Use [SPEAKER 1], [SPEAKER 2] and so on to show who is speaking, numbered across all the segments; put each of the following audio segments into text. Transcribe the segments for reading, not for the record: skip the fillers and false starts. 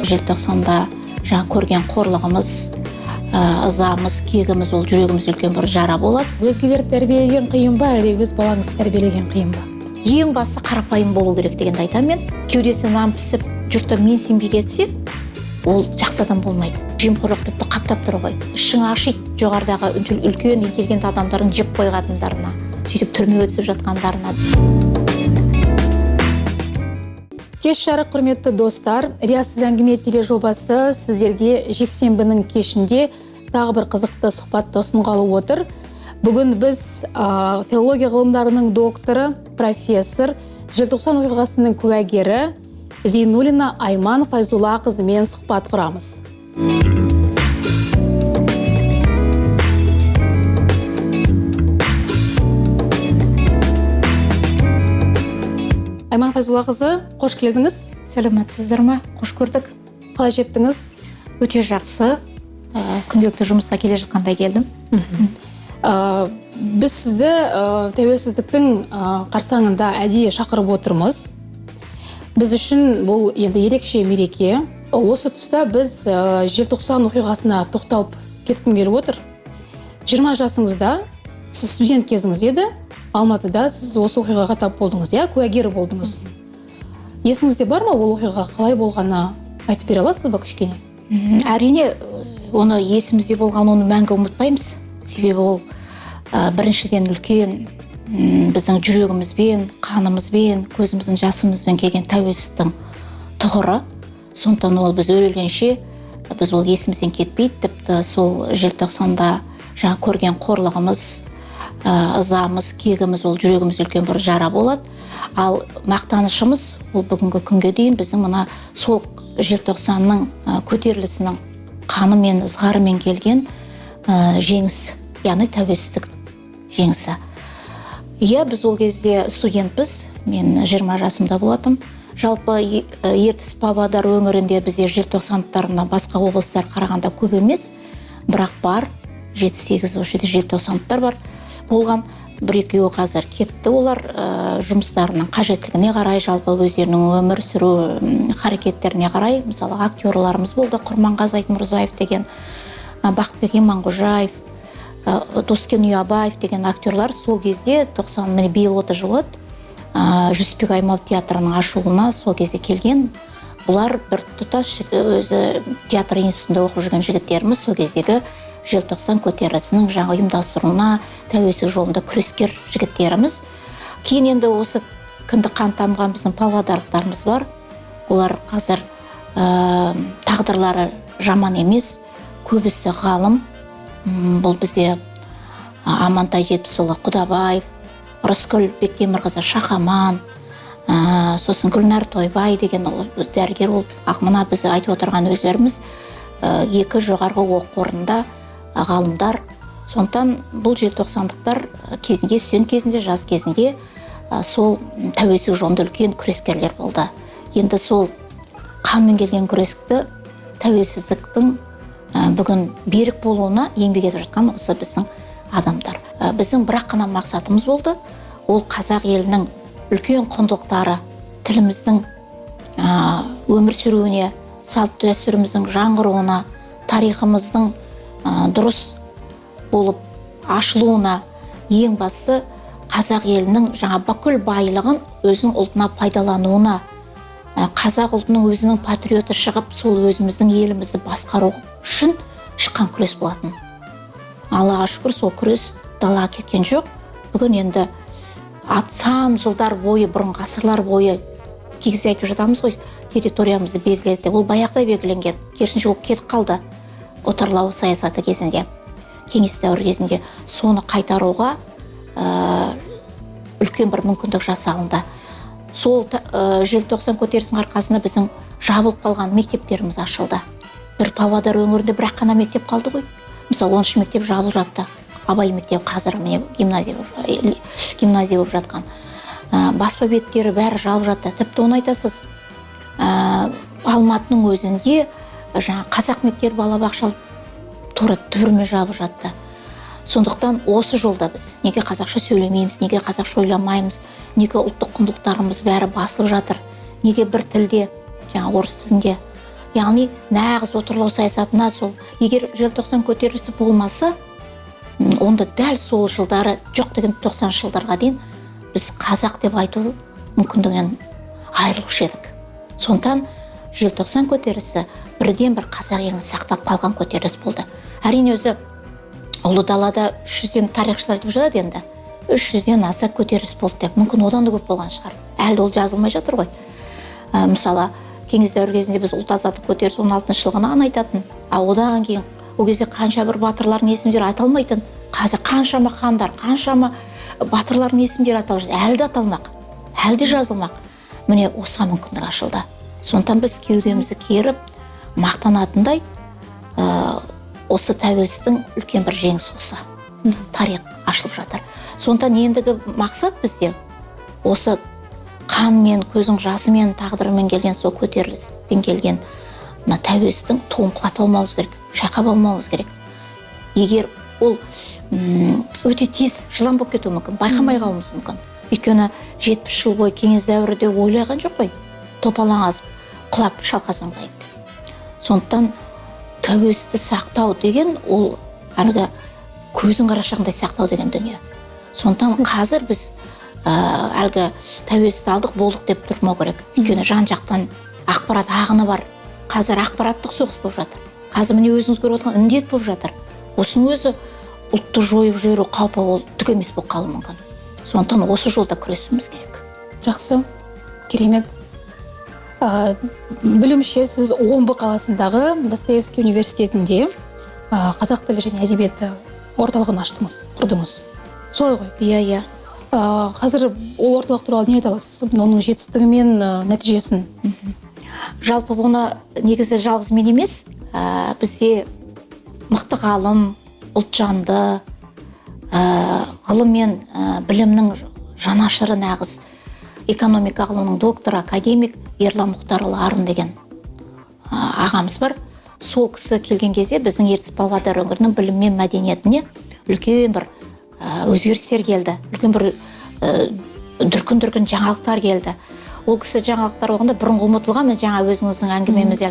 [SPEAKER 1] желтоқсанда жаңа көрген қорлығымыз, ызамыз, кегіміз, ол жүрегіміз үлкен бір жара болады.
[SPEAKER 2] Өзгелерді тәрбиелеген қиын ба, әлде өз балаңызды тәрбиелеген қиын ба?
[SPEAKER 1] Ең басы қарапайым болу керек дегенді айтамын мен. Кеудесі нан пісіп, жұртта менсінбей кетсе, ол жақсы адам болмайды. Жемқорлық тіпті қаптап тұр ғой. Ішің ашиды жоғарыдағы үлкен интеллигент адамдардың жеп қойғандарына, сөйтіп түрмеге түсіп жатқандарына.
[SPEAKER 2] Кеш жарық, құрметті достар, Риясыз әңгіме тележобасы сіздерге жексенбінің кешінде тағы бір қызықты сұхбатты ұсынғалы отыр. Бүгін біз филология ғылымдарының докторы, профессор, желтоқсан оқиғасының куәгері Зейнуллина Айман Файзулла қызымен сұхбат құрамыз. Айман Файзулла қызы, қош келдіңіз.
[SPEAKER 1] Сәлеметсіздер ме? Қош көрдік.
[SPEAKER 2] Қалай жеттіңіз?
[SPEAKER 1] Өте жақсы. Күнделікті жұмысқа келе жатқандай келдім.
[SPEAKER 2] Біз сізді тәуелсіздіктің қарсаңында әдейі шақырып отырмыз. Біз үшін бұл енді ерекше мереке. Осы тұста біз желтоқсан оқиғасына тоқталып кеткім келіп отыр. 20 жасыңызда сіз студент кезіңіз еді. Алматыда сіз осы оқиғаға тап болдыңыз, куәгері болдыңыз. Есіңізде бар ма ол оқиға қалай болғаны айтып бере аласыз ба кішкене?
[SPEAKER 1] Әрине, оны есімізде болған, оны мәңгі ұмытпаймыз. Себебі ол біріншіден үлкен біздің жүрегімізбен, қанымызбен, көзіміздің жасымызбен келген тәуелсіздіктің тұғыры. Сондықтан ол біз өлгенше біз ол есімізден кетпейді. Тіпті сол желтоқсанда жаңа көрген қорлығымыз, ызамыз, кегіміз, ол жүрегіміз үлкен бір жара болады. Ал мақтанышымыз ол бүгінгі күнге дейін біздің мына сол желтоқсанның көтерілісінің қанымен, ызғарымен келген жеңіс, яғни тәуелсіздік жеңісі. Біз ол кезде студентпіз, мен 20 жасымда болатым. Жалпы Ертіс, Павлодар өңірінде бізде желтоқсандықтарына басқа облыстар қарағанда көп емес, бірақ бар, 7-8 осы желтоқсандықтар бар. Болған бір-екеуі қазір кетті, олар жұмыстарының қажеттілігіне қарай, жалпы өздерінің өмір сүру харекеттеріне қарай. Мысалы, актерларымыз болды, Құрманғазы Айтмұрзаев деген, Бақытбек Иманғожаев, Доскен Ұябаев деген актерлар сол кезде 90, міне биыл 30 жыл өтті, Жүсіпбек Аймауыт театрының ашылуына сол кезде келген. Бұлар бір тұтас өзі театр институтында оқып жүрген жігіттеріміз, сол кездегі желтоқсан көтерілісінің жаңа ұйымдастыруына тәуелсіздік жолында күрескер жігіттеріміз. Кейін енді осы кіндік қан тамған біздің павлодарлықтарымыз бар. Олар қазір тағдырлары жаман емес, көбісі ғалым. Бұл бізде Амантай Жетпісұлы Құдабаев, Рыскүл Бектемірқызы Шахаман, сосын Гүлнар Тойбай деген дәрігер, ол мына біз айтып отырған өздеріміз 2 жоғарғы оқу орнында ғалымдар. Сондықтан бұл желтоқсандықтар кезінде, студент кезінде, жас кезінде сол тәуелсіздік жолында үлкен күрескерлер болды. Енді сол қанмен келген күресті тәуелсіздіктің бүгін берік болуына еңбек етіп жатқан осы біздің адамдар. Біздің бірақ қана мақсатымыз болды, ол қазақ елінің үлкен құндылықтары, тіліміздің өмір сүруіне, салт дәстүріміздің жаңғыруына, тарихымыздың дұрыс болып ашылуына, ең басы қазақ елінің жаңа бүкіл байлығын өзінің ұлтына пайдалануына, қазақ ұлтының өзінің патриоты шығып, сол өзіміздің елімізді басқару үшін шыққан күрес болатын. Аллаға шүкір, сол күрес далаға кеткен жоқ. Бүгін енді сан жылдар бойы, бұрын ғасырлар бойы кегізде айтып жатамыз ғой, территориямызды белгіледі. Ол баяғыда белгіленген, керісінше ол кетіп қалды отарлау саясаты кезінде, кеңес дәуірі кезінде. Соны қайтаруға үлкен бір мүмкіндік жасалынды. Сол желтоқсан көтерілісінің арқасында біздің жабылып қалған мектептеріміз ашылды. Бір Павлодар өңірінде бірақ қана мектеп қалды ғой. Мысалы, 10 мектеп жабылып жатты. Абай мектеп қазір міне гимназия болып жатқан. Баспа беттері бәрі жабылып жатты. Тіпті оны айтасыз, Алматының өзінде жаңа қазақ мектеп балабақша түрме жабылып жатты. Сондықтан осы жолда біз неге қазақша сөйлемейміз, неге қазақша ойламаймыз, неге ұлттық құндылықтарымыз бәрі басылып жатыр, неге бір тілде, жаңа орыс тілінде яғни нағыз отарлау саясатына сол егер желтоқсан көтерілісі болмаса, онда дәл сол жылдары жоқ деген 90 жылдарға дейін біз қазақ деп айту мүмкіндігінен айырылушы едік. Сондықтан желтоқсан көтерілісі бірден бір қазақ елін сақтап қалған көтеріліс болды. Әрине өзі ұлы далада 300-ден тарихшылар деп жатады енді. 300-ден аса көтеріліс болды деп. Мүмкін одан да көп болған шығар. Әлі ол жазылмай жатыр ғой. Мысалы, кеңес дәуірі кезінде біз ұлт азаттық көтеріліс 16 жылғына ғана айтатын. Одан кейін ол кезде қанша бір батырлардың есімдері айталмайтын. Қазір қаншама хандар, қаншама батырлардың есімдері аталып, әлі де аталмақ, әлі де жазылмақ. Міне осыған мүмкіндік ашылды. Сондықтан біз кеудемізді керіп, мақтанатындай осы тәуелсіздің үлкен бір жеңіс осы. Тарих ашылып жатыр. Сондықтан ендігі мақсат бізде осы қанмен, көзің жасымен, тағдырымен келген, сол көтеріліспен келген тәуелсіздің туын құлатып алмауымыз керек, шайқап алмауымыз керек. Егер ол өте тез жылан болып кетуі мүмкін, байқамай қалуымыз мүмкін. Өйткені 70 жыл бойы кеңес дәуірінде ойлаған жоқ қой, топалаң азып, құлап шалқасынан құлайды деп. Сондықтан тәуелсіздікті сақтау деген ол әлгі көзің қарашығындай сақтау деген дүние. Сондықтан қазір біз әлгі тәуелсіздікті алдық болдық деп тұрмау керек. Өйткені жан жақтан ақпарат ағыны бар. Қазір ақпараттық соғыс болып жатыр. Қазір міне өзіңіз көріп отырған індет болып жатыр. Осының өзі ұлтты жойып жіберу қаупі ол түк емес болып қалуы мүмкін. Сондықтан осы жолда күресуіміз керек.
[SPEAKER 2] Жақсы, керемет. Білуімше сіз Омбы қаласындағы Достоевский университетінде қазақ тілі және әдебиеті орталығын аштыңыз, құрдыңыз. Солай ғой?
[SPEAKER 1] Иә.
[SPEAKER 2] Қазір ол орталық туралы не айта аласыз? Оның жетістігі мен нәтижесін?
[SPEAKER 1] Жалпы бұны негізі жалғыз мен емес, бізде мықты ғалым, ұлтжанды, ғылым мен білімнің жанашыры нағыз экономика ғылымының докторы, академик Ерлан Мұхтарұлы Арын деген ағамыз бар. Сол кісі келген кезде біздің Ертіс Павлодар өңірінің білім мен мәдениетіне үлкен бір өзгерістер келді. Үлкен бір дүркін жаңалықтар келді. Ол кісі жаңалықтар болғанда бұрынғы ұмытылған, мен жаңа өзіңіздің әңгімеміз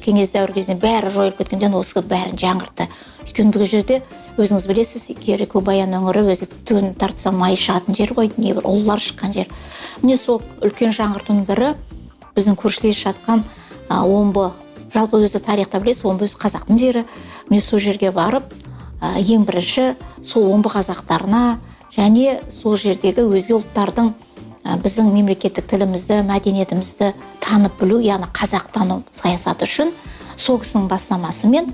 [SPEAKER 1] кеңес дәуірі кезінде бәрі жойылып кеткенден осы бәрін жаңғыртты. Өйткені бұл жерде өзіңіз білесіз, Кереку Баян өңірі өзі түн тартса майы шығатын жер ғой, небір ұлылар шыққан жер. Міне сол үлкен жаңғыртудың бірі біздің көршілес жатқан Омбы. Жалпы өзі тарихта білесіз, Омбы өзі қазақтың жері. Міне сол жерге барып, ең бірінші сол Омбы қазақтарына және сол жердегі өзге ұлттардың біздің мемлекеттік тілімізді, мәдениетімізді танып білу, яғни қазақтану саясаты үшін сол кісінің бастамасымен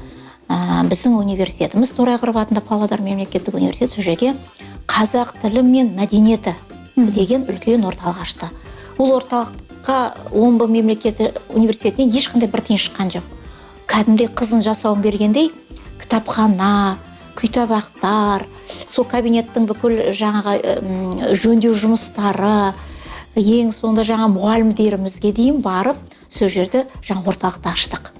[SPEAKER 1] біздің университетіміз Торай Ғұрып атындағы Павлодар мемлекеттік университет сол жерге қазақ тілі мен мәдениеті деген үлкен орталық ашты. Ол орталыққа Омбы мемлекеттік университетінен ешқандай бір тиын шыққан жоқ. Кәдімгідей қыздың жасауын бергендей кітапхана, күйтабақтар, сол кабинеттің бүкіл жаңағы жөндеу жұмыстары, ең сонда жаңа мұғалімдерімізге дейін барып, сол жерді жаңа орталықты аштық.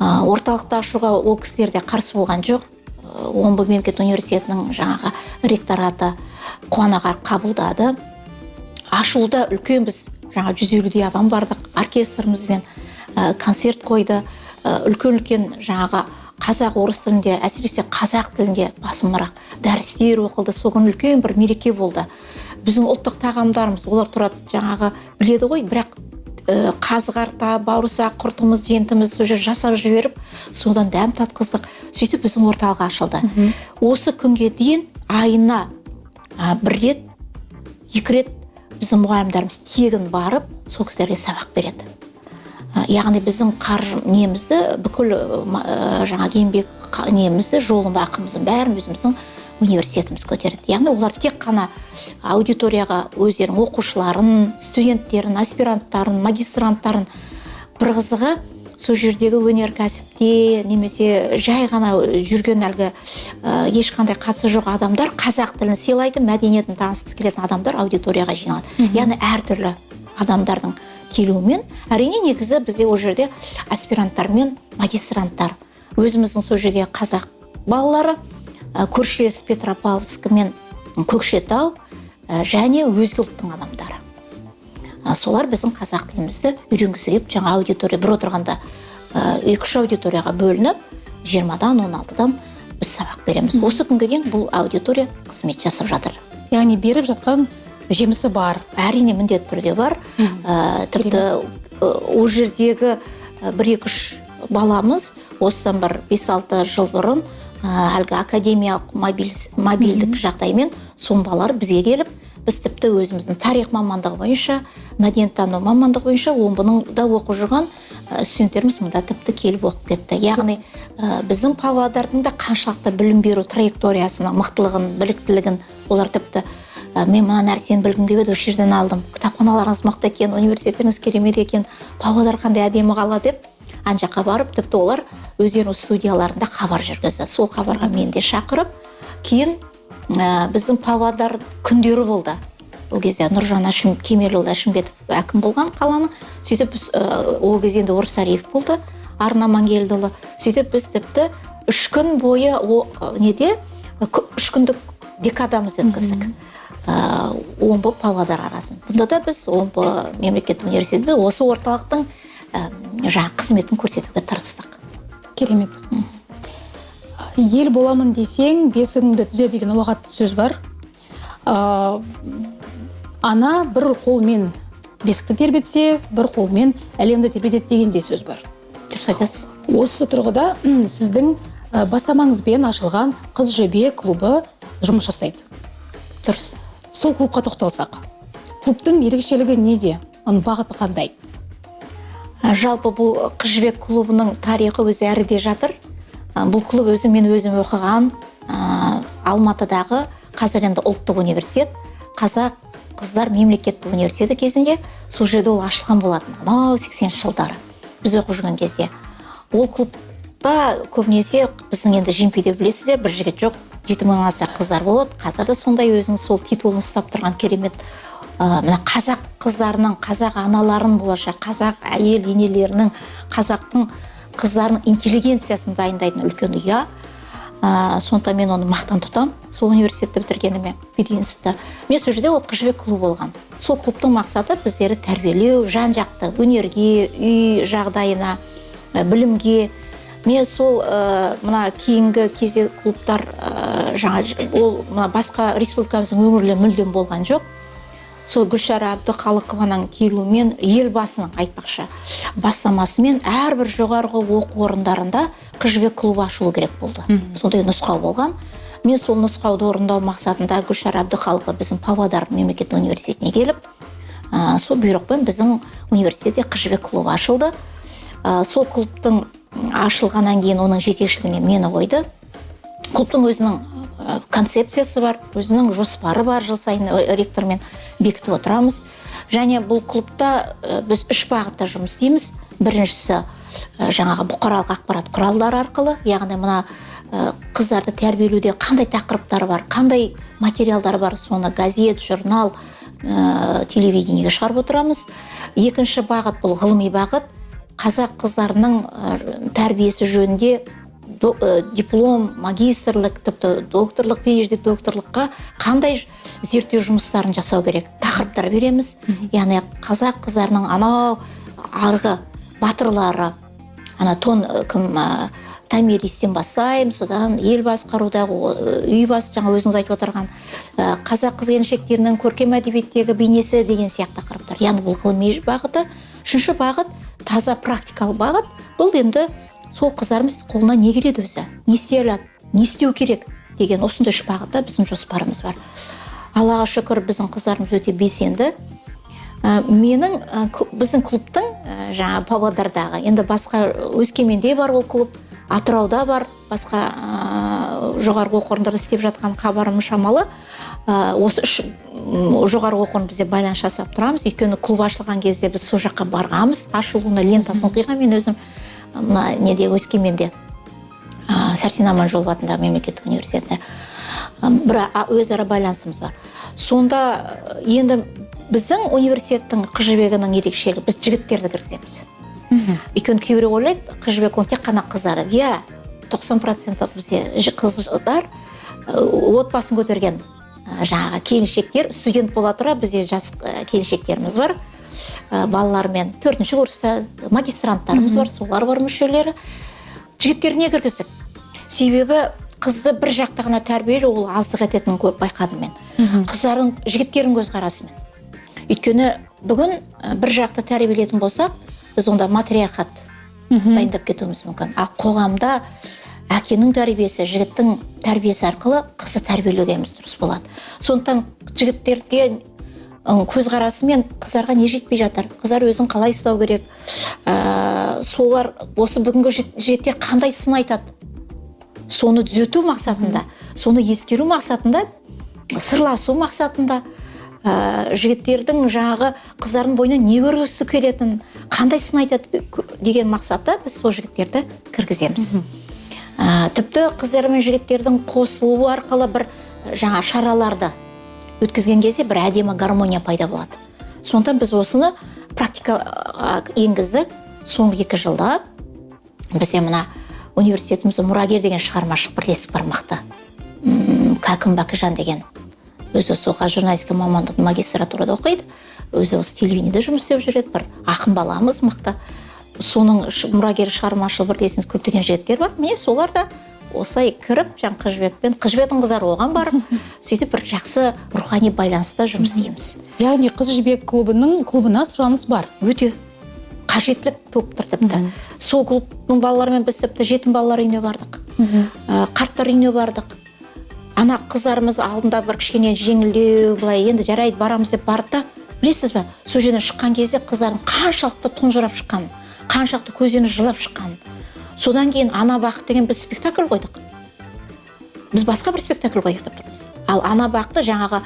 [SPEAKER 1] Орталықты ашуға ол кісілер де қарсы болған жоқ. Омбы мемлекеттік университетінің жаңағы ректораты қуана қабылдады. Ашылуда үлкен біз жаңа 150-дей адам бардық, оркестрімізбен концерт қойды. Үлкен жаңағы қазақ, орыс тілінде, әсіресе қазақ тілінде басымырақ дәрістер оқылды. Соған үлкен бір мереке болды. Біздің ұлттық тағамдарымыз, олар тұрады жаңағы біледі ғой, бірақ қазғарта, бауырсақ, құртымыз, жентіміз сол жерде жасап жіберіп, содан дәм татқыздық. Сөйтіп біздің орталығы ашылды. Осы күнге дейін айына бір рет, 2 рет біздің мұғалімдеріміз тегін барып, сол кісілерге сабақ береді. Яғни біздің қаржы немізді, бүкіл жаңағы еңбек немізді, жолын ақымызын бәрін өзіміздің университетіміз көтереді. Яғни олар тек қана аудиторияға өздерінің оқушыларын, студенттерін, аспиранттарын, магистранттарын бір қызығы сол жердегі өнеркәсіпте немесе жай ғана жүрген әлгі ешқандай қатысы жоқ адамдар қазақ тілін сыйлайтын, мәдениетін танысқысы келетін адамдар аудиторияға жиналады. Яғни әртүрлі адамдардың келуімен, әрине негізі бізде ол жерде аспиранттар мен магистранттар, өзіміздің сол жерде қазақ балалары, көршілес Петропавловск мен Көкшетау және өзге ұлттың адамдары. Солар біздің қазақ тілімізді үйренгісі келіп, жаңа аудитория бір отырғанда 2-3 аудиторияға бөлініп 20-дан 16-дан біз сабақ береміз. Осы күнге дейін бұл аудитория қызмет жасап жатыр.
[SPEAKER 2] Яғни беріп жатқан жемісі бар.
[SPEAKER 1] Әрине міндетті түрде бар. Тіпті ол жердегі 1-2-3 баламыз осыдан бір 5-6 жыл бұрын әлгі академиялық мобильдік жағдаймен балалар бізге келіп, біз тіпті өзіміздің тарих мамандығы бойынша, мәдениеттану мамандығы бойынша омбының да оқып жүрген студенттеріміз мұнда тіпті келіп оқып кетті. Яғни біздің Павлодардың да қаншалықты білім беру траекториясының мықтылығын, біліктілігін олар тіпті мен мына нәрсені білгім келіп еді, осы жерден алдым. Кітапханаларыңыз мықты екен, университетіңіз керемет екен, Павлодар қандай әдемі қала деп ан жаққа барып, тіпті олар өздерінің студияларында хабар жүргізді. Сол хабарға мен де шақырып, кейін біздің Павлодар күндері болды. Ол кезде Нұржан Кемелұлы Әшімбетов әкім болған қаланың. Сөйтіп біз ол кезде енді Орысариев болды, Арна Мангелдіұлы. Сөйтіп біз тіпті 3 күн бойы 3 күндік декадамыз өткіздік. Омбы Павлодар арасын. Бұнда да біз Омбы мемлекеттік университетінде осы орталықтың қызметін көрсетуге тырыстық.
[SPEAKER 2] Керемет. Ел боламын десең, бесігіңді түзе деген ұлағатты сөз бар. Ана бір қолмен бесікті тербетсе, бір қолмен әлемді тербетеді деген де сөз бар.
[SPEAKER 1] Дұрыс айтасыз.
[SPEAKER 2] Осы тұрғыда сіздің бастамаңызбен ашылған Қыз жебе клубы жұмыс жасайды.
[SPEAKER 1] Дұрыс.
[SPEAKER 2] Сол клубқа тоқталсақ, клубтың ерекшелігі неде? Оның бағыты қандай?
[SPEAKER 1] Жалпы бұл Қыз жібек клубының тарихы өзі әріде жатыр. Бұл клуб мен өзім оқыған Алматыдағы қазір енді ұлттық университет, Қазақ қыздар мемлекеттік университеті кезінде сол жерде ол ашылған болатын. 80 жылдары біз оқып жүрген кезде. Ол клубта көбінесе біздің енді Жимпиде білесіздер, бір жігіт жоқ, 7000-нан аса қыздар болады. Қазір де сондай өзінің сол титулын ұстап тұрған керемет мына қазақ қыздарының, қазақ аналарын болашақ, қазақ әйел енелерінің, қазақтың қыздарының интеллигенциясын дайындайтын үлкен ұя. Сондықтан мен оны мақтан тұтам, сол университетті бітіргеніме, Педагогика институты. Мен сол жерде ол Қыз жібек клубы болған. Сол клубтың мақсаты біздерді тәрбиелеу, жан-жақты өнерге, үй жағдайына, білімге. Мен сол мына кейінгі кезде клубтар ол басқа республикамыздың өңірлері мүлдем болған жоқ. Сол Гүлшара Әбдіқалықованың келуімен, елбасының айтпақшы бастамасымен әрбір жоғарғы оқу орындарында Қыз жібек клубы ашылу керек болды. Сондай нұсқау болған. Мен сол нұсқауды орындау мақсатында Гүлшара Әбдіқалықова біздің Павлодар мемлекеттік университетіне келіп, сол бұйрықпен біздің университетте Қыз жібек клубы ашылды. Сол клубтың ашылғаннан кейін оның жетекшілігіне мені қойды. Клубтың өзінің концепциясы бар, өзінің жоспары бар, жыл сайын ректормен бекітіп отырамыз. Және бұл клубта біз 3 бағытта жұмыс істейміз. Біріншісі жаңағы бұқаралық ақпарат құралдары арқылы, яғни мына қыздарды тәрбиелеуде қандай тақырыптар бар, қандай материалдар бар, соны газет, журнал, телевидениеге шығарып отырамыз. Екінші бағыт бұл ғылыми бағыт. Қазақ қыздарының тәрбиесі жөнінде диплом, магистрлік, тіпті докторлық, PhD докторлыққа қандай зерттеу жұмыстарын жасау керек. Тақырыптар береміз. Яғни қазақ қыздарының анау арғы батырлары, Томиристен бастаймыз, содан ел басқарудағы үй бас, жаңа өзіңіз айтып отырған қазақ қыз келіншектерінің көркем әдебиеттегі бейнесі деген сияқты тақырыптар. Яғни бұл ғылыми бағыты. Үшінші бағыт таза практикалық бағыт. Бұл енді сол қыздарымыз қолына не келеді өзі, не істей алады, не істеу керек деген осындай 3 бағытта біздің жоспарымыз бар. Аллаға шүкір, біздің қыздарымыз өте белсенді. Біздің клубтың жаңа Павлодардағы, енді басқа Өскеменде бар ол клуб, Атырауда бар, басқа жоғарғы оқу орындарында істеп жатқан хабарым шамалы. Осы 3 жоғарғы оқу орын бізде байланыс жасап тұрамыз. Өйткені клуб ашылған кезде біз сол жаққа барғанбыз, ашылуына лентасын қиған. Мен өзім Өскеменде Сәрсен Аманжолов атындағы мемлекеттік университетінде бір өзара байланысымыз бар. Сонда енді біздің университеттің Қыз жібегінің ерекшелігі, біз жігіттерді кіргіземіз. Өйткені кейбіреу ойлайды, Қыз жібек ол тек қана қыздары. 90% бізде қыздар отбасын көтерген жаңағы келіншектер, студент бола тұра бізде жас келіншектеріміз бар. балалармен 4-ші курста магистранттарымыз бар, солар бар мүшелері. Жігіттеріне кіргіздік. Себебі қызды бір жақта ғана тәрбиелеу ол аздық ететінін көп байқадым мен. Қыздардың, жігіттердің көзқарасымен. Өйткені бүгін бір жақты тәрбиелетін болсақ, біз онда матриархат дайындап кетуіміз мүмкін. Ал қоғамда әкенің тәрбиесі, жігіттің тәрбиесі арқылы қызды тәрбиелегеніміз дұрыс болады. Сондықтан жігіттерге көзқарасы мен қыздарға не жетпей жатыр? Қыздар өзін қалай ұстау керек? Солар осы бүгінгі жігіттер қандай сын айтады? Соны түзету мақсатында, соны ескеру мақсатында, сырласу мақсатында, жігіттердің жаңағы қыздардың бойынан не көргісі келетін, қандай сын айтады деген мақсатта біз сол жігіттерді кіргіземіз. Тіпті қыздар мен жігіттердің қосылуы арқылы бір жаңа шараларды өткізген кезде бір әдемі гармония пайда болады. Сондықтан біз осыны практикаға енгіздік. Соңғы 2 жылда бізде мына университетімізде мұрагер деген шығармашылық бірлестік бар мықты. Кәкім Бәкіжан деген. Өзі соға журналистика мамандығын магистратурада оқиды. Өзі осы телевидениеде жұмыс істеп жүреді. Бір ақын баламыз мықты. Соның мұрагер шығармашылық бірлестігінде көптеген жігіттер бар. Міне солар да осылай кіріп, жаңа Қыз-жібекпен, Қыз-жібектің қыздары оған барып, сөйтіп бір жақсы рухани байланыста жұмыс істейміз.
[SPEAKER 2] Яғни Қыз-жібек клубына сұраныс бар.
[SPEAKER 1] Өте қажеттілік туып тұр тіпті. Сол клубтың балаларымен біз тіпті жетім балалар үйіне бардық. Қарттар үйіне бардық. Ана қыздарымыз алдында бір кішкене жеңілдеу, былай енді жарайды барамыз деп барды да, білесіз бе, сол жерден шыққан кезде қыздардың қаншалықты тұнжырап шыққан, қаншалықты көздері жылап шыққан. Содан кейін ана бақыт деген біз спектакль қойдық. Біз басқа бір спектакль қойдық деп тұрмыз. Ал ана бақыты жаңағы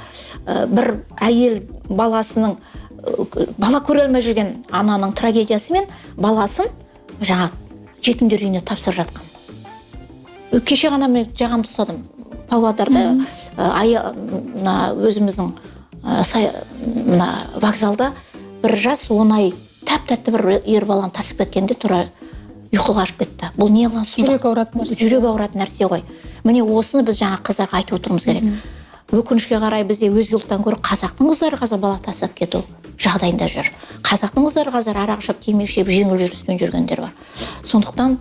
[SPEAKER 1] бір әйел баласының бала көре алмай жүрген ананың трагедиясы мен баласын жаңа жетімдер үйіне тапсырып жатқан. Кеше ғана мен жағамды ұстадым. Павлодарда өзіміздің вокзалда бір жас 10 ай тәп-тәтті бір ер баланы тасып кеткенде тура ұйқыға ашып кетті. Бұл не қылған сұмдық? Жүрек ауыратын нәрсе ғой. Міне осыны біз жаңа қыздарға айтып отырмыз керек. Өкінішке қарай бізде өзге ұлттан гөрі қазақтың қыздары қазір бала тастап кету жағдайында жүр. Қазақтың қыздары қазір арақ ішіп, темекі шегіп, жеңіл жүріспен жүргендер бар. Сондықтан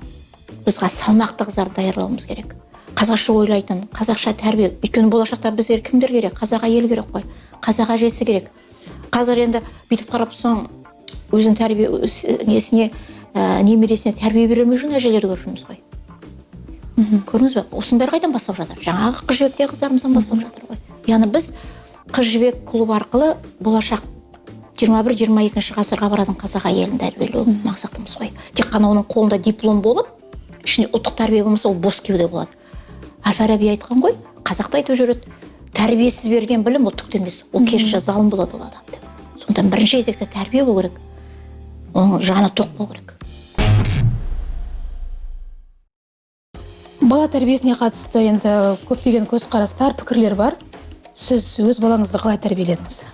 [SPEAKER 1] біз салмақты қыздарды даярлауымыз керек. Қазақша ойлайтын, қазақша тәрбие. Өйткені болашақта біздер кімдер керек? Қазақ әйел керек қой. Қазақ әжесі керек. Қазір енді бүйтіп қарап тұрсаң, өзінің тәрбиесіне, немересіне тәрбие бере алмай жүрген әжелер көріп ғой. Көрдіңіз бе? Осының бәрі қайдан басталып жатыр? Жаңағы Қыз-жібектегі қыздарымыздан басталып жатыр ғой. Яғни біз Қыз-жібек клубы арқылы болашақ 21-22 ғасырға баратын қазақ әйелін тәрбиелеу мақсатымыз ғой. Тек қана оның қолында диплом болып, ішінде ұлттық тәрбие болмаса, ол бос кеуде болады. Әл-Фараби айтқан ғой, қазақта айтып жүреді, тәрбиесіз берген білім ол түк емес, ол керісінше залым болады ол адам деп. Сондықтан бірінші кезекте тәрбие болу керек, оның жаны тоқ болу керек.
[SPEAKER 2] Бала тәрбиесіне қатысты енді көптеген көзқарастар, пікірлер бар. Сіз өз балаңызды қалай тәрбиеледіңіз?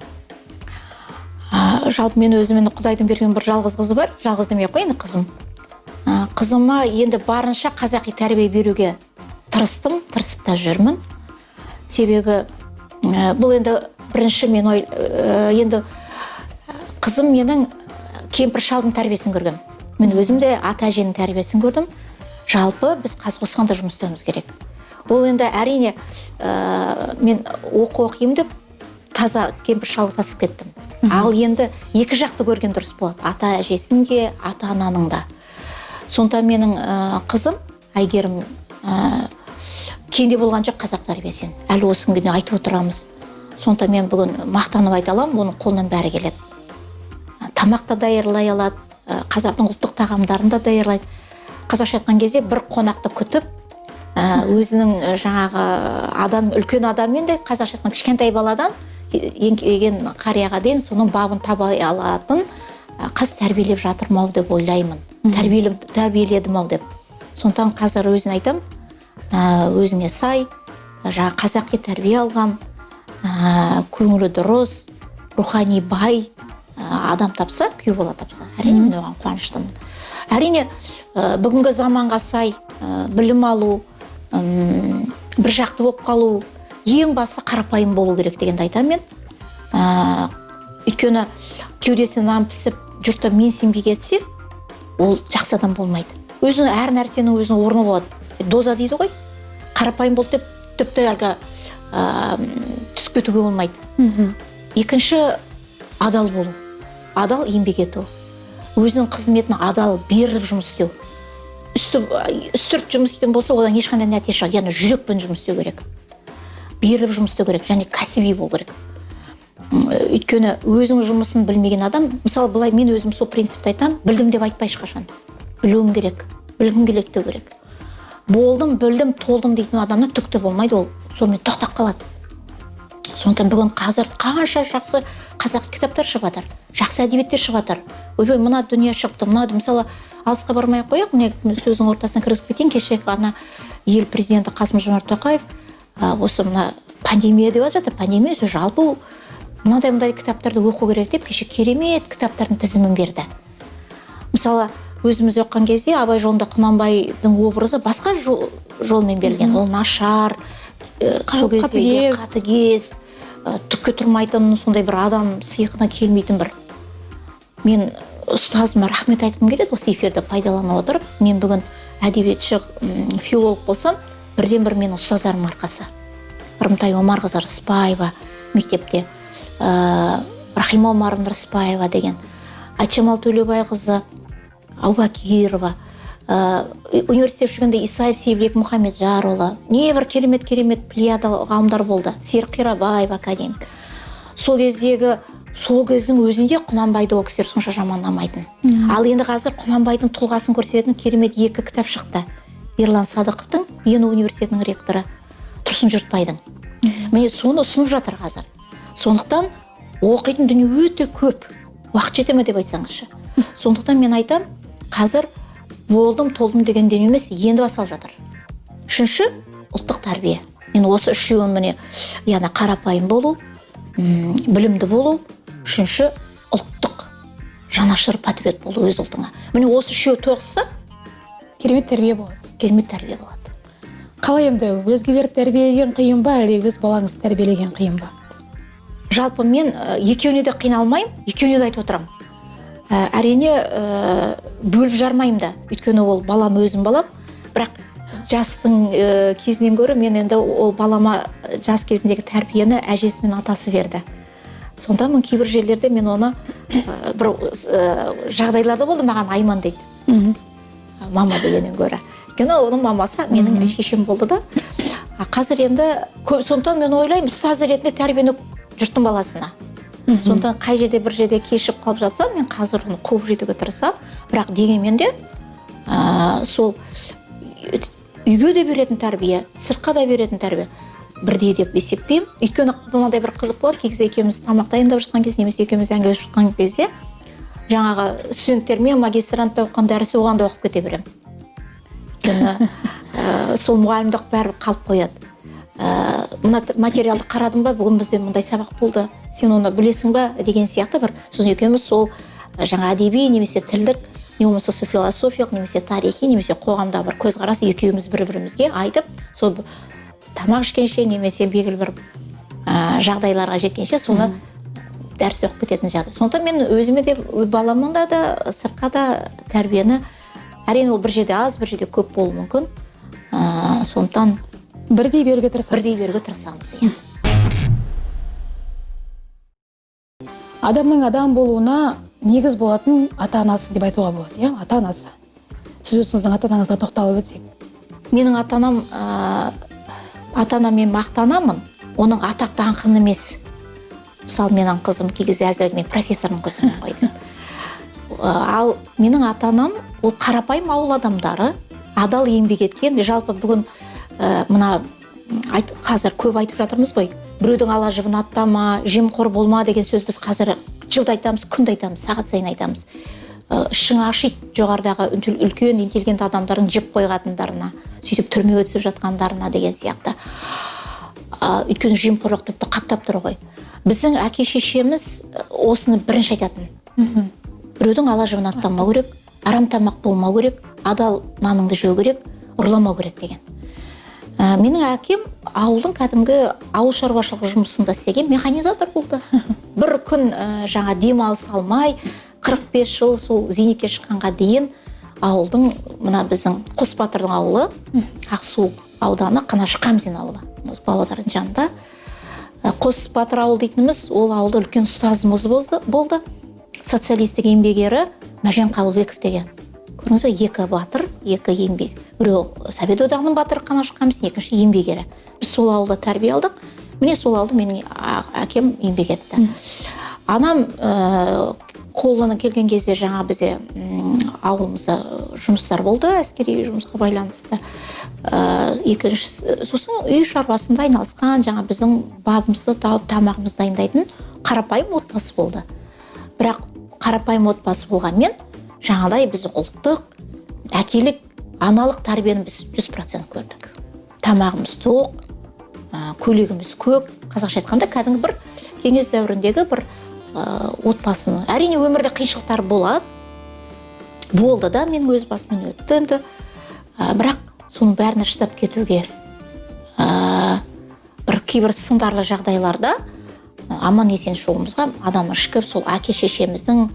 [SPEAKER 1] Жалпы мен өзімен Құдайдың берген бір жалғыз қызы бар, жалғыз демей қойын қызым. Қызыма енді барынша қазақи тәрбие беруге тырысып та жүрмін. Себебі бұл енді бірінші мен енді қызым менің кемпір шалдың тәрбиесін көргем. Мен өзім де ата әженің тәрбиесін көрдім. Жалпы біз қазір осығанда жұмыс істеуіміз керек. Ол енді әрине мен оқимын деп таза кемпір шалды тасып кеттім. Ал енді екі жақты көрген дұрыс болады. Ата әжесін де, ата ананың да. Сондықтан менің қызым Әйгерім кенде болған жоқ қазақ тәрбиесін. Әлі осы күнге дейін айтып отырамыз. Сондықтан мен бүгін мақтанып айта аламын, оның қолынан бәрі келеді. Тамақ та даярлай алады, қазақтың ұлттық тағамдарын да даярлайды. Қазақша айтқан кезде бір қонақты күтіп, өзінің жаңағы үлкен адаммен де қазақша айтқан кішкентай баладан еңкейген қарияға дейін соның бабын таба алатын қыз тәрбиелеп жатырмау деп ойлаймын. Тәрбиеледім-ау деп. Сондықтан қазір өзіне айтам, өзіңе сай, жаңа қазақи тәрбие алған, көңілі дұрыс, рухани бай адам тапса, күйеу бала тапса, әрине мен оған қуаныштымын. Әрине бүгінгі заманға сай білім алу, бір жақты болып қалу, ең басы қарапайым болу керек дегенді айтам мен. Өйткені кеудесіне нан пісіп, жұртта менсінбей кетсе, ол жақсы адам болмайды. Өзінің әр нәрсенің өзінің орны болады. Доза дейді ғой. Қарапайым болды деп тіпті әлгі түсіп кетуге болмайды. Екінші, адал болу. Адал еңбек ету. Өзінің қызметіне адал беріліп жұмыс істеу. Үстірт жұмыс істейтін болса, одан ешқандай нәтиже шығады. Яғни жүрекпен жұмыс істеу керек. Беріліп жұмыс істеу керек, және кәсіби болу керек. Өйткені өзінің жұмысын білмеген адам, мысалы былай мен өзім сол принципті айтам, білдім деп айтпай ешқашан. Білуім керек, білгім келеді деу керек. Болдым, білдім, толдым дейтін адамда түкті болмайды, ол сонымен тоқтап қалады. Сондықтан бүгін қазір қанша жақсы қазақ кітаптар шығып жатыр, жақсы әдебиеттер шығып жатыр. Ойбай, мына дүние шықты, мына мысалы алысқа бармай қояйық, міне сөздің ортасына кіргізіп кетейін. Кеше ғана ел президенті Қасым-Жомарт Тоқаев осы мына пандемия деп жатыр, пандемия жалпы мынандай кітаптарды оқу керек деп кеше керемет кітаптардың тізімін берді. Мысалы өзіміз оқыған кезде Абай жолында Құнанбайдың образы басқа жолмен берілген. Ол нашар, қатыгез, түкке тұрмайтын, сондай бір адам сиқына келмейтін бір. Мен ұстазыма рахмет айтқым келеді осы эфирді пайдалана отырып. Мен бүгін әдебиетші филолог болсам, бірден бір мен ұстаздарым арқасы. Рымтай Омарқызы Рысбаева мектепте, Рахима Омарова Рысбаева деген, Айтжамал Төлеубайқызы, Аубакирова, университет жүргенде Исаев Сейбек Мұхамеджарұлы, не бір керемет плеяда ғалымдар болды. Серік Қирабаев академик. Сол кездің өзінде Құнанбайды ол кісілер сонша жамандамайтын. Ал енді қазір Құнанбайдың тұлғасын көрсететін керемет 2 кітап шықты. Ерлан Садықовтың, Ену университетінің ректоры Тұрсын Жұртбайдың. Міне соны ұсынып жатыр қазір. Сондықтан оқитын дүние өте көп. Уақыт жете ме деп айтсаңызшы. Сондықтан мен айтам, қазір болдым, толдым деген дүние емес, енді басалып жатыр. Үшінші, ұлттық тәрбие. Мен осы үшеуін міне, яғни қарапайым болу, білімді болу, үшінші, ұлттық жанашыр патриот болу өз ұлтыңа. Міне осы үшеуі тоғысса,
[SPEAKER 2] керемет тәрбие болады.
[SPEAKER 1] Керемет тәрбие болады.
[SPEAKER 2] Қалай енді өзгелерді тәрбиелеген қиын ба, әлде өз балаңызды тәрбиелеген қиын ба?
[SPEAKER 1] Жалпы мен екеуіне де қиналмаймын, екеуіне де айтып отырамын. Әрине бөліп жармаймын да, өйткені ол балам өзім балам, бірақ жастың кезінен гөрі мен енді ол балама жас кезіндегі тәрбиені әжесі мен атасы берді. Сонда мен кейбір жерлерде мен оны бір жағдайларда болды, маған Айман дейді. Мама дегеннен гөрі. Өйткені оның мамасы менің шешем болды да. Қазір енді сондықтан мен ойлаймын, ұстаз ретінде тәрбиені жұрттың баласына. Сондықтан қай жерде бір жерде кешіп қалып жатсам, мен қазір оны қуып жетуге тырысамын. Бірақ дегенмен де сол үйге де беретін тәрбие, сыртқа да беретін тәрбие бірдей деп есептеймін. Өйткені мынадай бір қызық болады, кей кезде екеуміз тамақ дайындап жатқан кезде, немесе екеуміз әңгімелесіп жатқан кезде, жаңағы студенттермен магистрантта оқыған дәрісі оған да оқып кете беремін. Өйткені сол мұғалімдік бәрі қалып қояды. Мына материалды қарадың ба, бүгін бізде мұндай сабақ болды, сен оны білесің ба деген сияқты бір. Сосын екеуміз сол жаңа әдеби немесе тілдік, не болмаса сол философиялық, немесе тарихи, немесе қоғамда бір көзқарас екеуміз бір-бірімізге айтып, сол тамақ ішкенше немесе белгілі бір жағдайларға жеткенше соны дәріс оқып кететін жағдай. Сондықтан мен өзіме де баламда да сыртқа да тәрбиені, әрине ол бір жерде аз, бір жерде көп болуы мүмкін. Сондықтан
[SPEAKER 2] бірдей беруге тырысасыз.
[SPEAKER 1] Бірдей беруге тырысамыз.
[SPEAKER 2] Адамның адам болуына негіз болатын ата-анасы деп айтуға болады, ата-анасы. Сіз өзіңіздің ата-анаңызға тоқталып өтсек.
[SPEAKER 1] Менің ата-анам, ата-анаммен мақтанамын, оның атақ даңқын емес. Мысалы, менің қызым кей кезде әзірде мен профессорның қызымын ғой деп. Ал менің ата-анам ол қарапайым ауыл адамдары, адал еңбек еткен. Жалпы бүгін мына қазір көп айтып жатырмыз ғой. Біреудің ала жібін аттама, жемқор болма деген сөз біз қазір жылда айтамыз, күнде айтамыз, сағат сайын айтамыз. Ішің ашиды жоғарыдағы үлкен интеллигент адамдардың жеп қойғандарына, сөйтіп түрмеге түсіп жатқандарына деген сияқты. Өйткені жемқорлық тіпті қаптап тұр ғой. Біздің әке шешеміз осыны бірінші айтатын. Біреудің ала жібін аттамау керек, арам тамақ болмау керек, адал наныңды жеу керек, ұрламау керек деген. Менің әкем ауылдың кәдімгі ауыл шаруашылығы жұмысында істеген механизатор болды. Бір күн жаңа демалыс алмай 45 жыл сол зейнетке шыққанға дейін ауылдың мына біздің Қосбатырдың ауылы, Ақсу ауданы Қанашы Қамзин ауылы, осы Павлодардың жанында. Қосбатыр ауыл дейтініміз, ол ауылда үлкен ұстазымыз болды. Социалистік еңбек ері Мәжен Қалыбеков деген. Көрдіңіз бе, екі батыр, екі еңбек. Біреу Совет одағының батыры Қанашы Қамзин, екінші еңбек ері. Біз сол ауылда тәрбие алдық. Міне сол ауылда менің әкем еңбек етті. Анам қолына келген кезде жаңа бізде ауылымызда жұмыстар болды, әскери жұмысқа байланысты. Екіншісі, сосын үй шаруасында айналысқан, жаңа біздің бабымызды тауып тамағымызды дайындайтын қарапайым отбасы болды. Бірақ қарапайым отбасы болғанмен, жаңадай біз ұлттық, әкелік, аналық тәрбиені біз 100% көрдік. Тамағымыз тоқ, көйлегіміз көк, қазақша айтқанда кәдімгі бір кеңес дәуіріндегі бір отбасының. Әрине өмірде қиыншылықтар болды да, мен өз басымнан өтті енді. Бірақ соның бәріне шыдап кетуге бір кейбір сындарлы жағдайларда аман есен шығуымызға адам ішкі сол әке шешеміздің,